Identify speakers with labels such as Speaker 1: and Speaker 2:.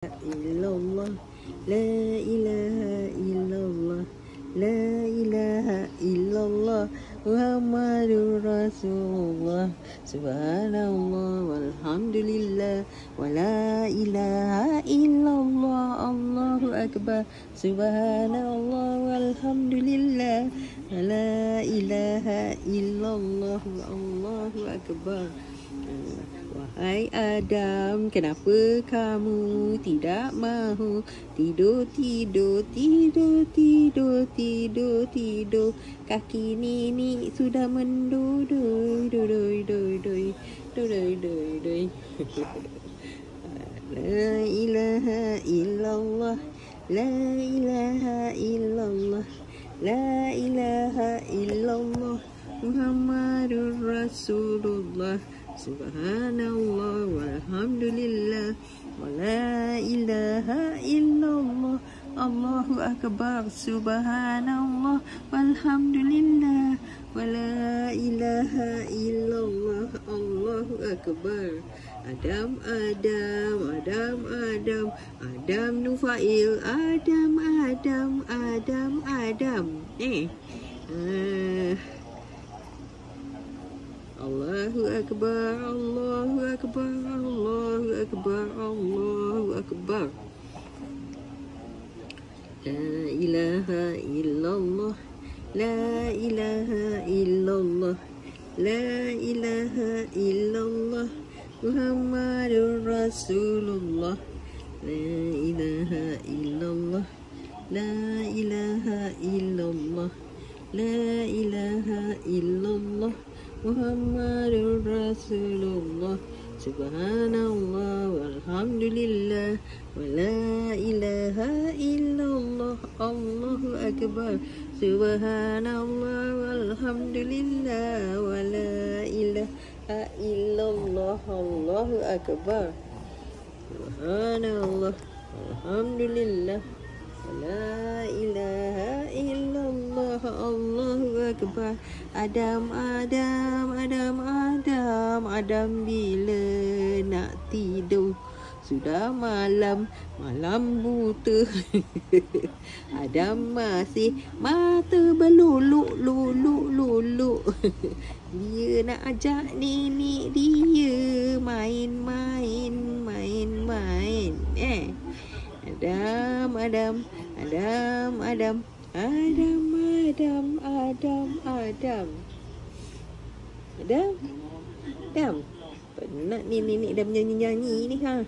Speaker 1: illallah, la ilaha illallah, la ilaha illallah, Muhammadur Rasulullah, subhanallah walhamdulillah, wa la ilaha illallah, Allahu akbar, subhanallah walhamdulillah, wa la ilaha illallah, Allahu akbar. Wahai Adam, kenapa kamu tidak mahu tidur? Kaki Nini sudah mendudui, dudui. La ilaha illallah, la ilaha illallah, la ilaha illallah, Muhammadur Rasulullah, subhanallah walhamdulillah, wa la ilaha illallah, Allahu akbar, subhanallah walhamdulillah, wa la ilaha illallah, Allahu akbar. Adam Nufail, Adam. Allahu akbar, Allahu akbar, Allahu akbar, Allahu akbar. La ilaha illallah, la ilaha illallah, la ilaha illallah, Muhammadur Rasulullah, la ilaha illallah, la ilaha illallah, la ilaha illallah, Muhammadur Rasulullah, subhanallah walhamdulillah, wa la ilaha illallah, Allahu akbar, subhanallah walhamdulillah, wa la ilaha illallah, Allahu akbar, subhanallah walhamdulillah, wa la ilaha illallah, Allahu akbar. Adam bila nak tidur? Sudah malam buta. Adam masih mata berluluk. Dia nak ajak nenek dia main. Adam. Penat ni nenek dah menyanyi-nyanyi ni ha.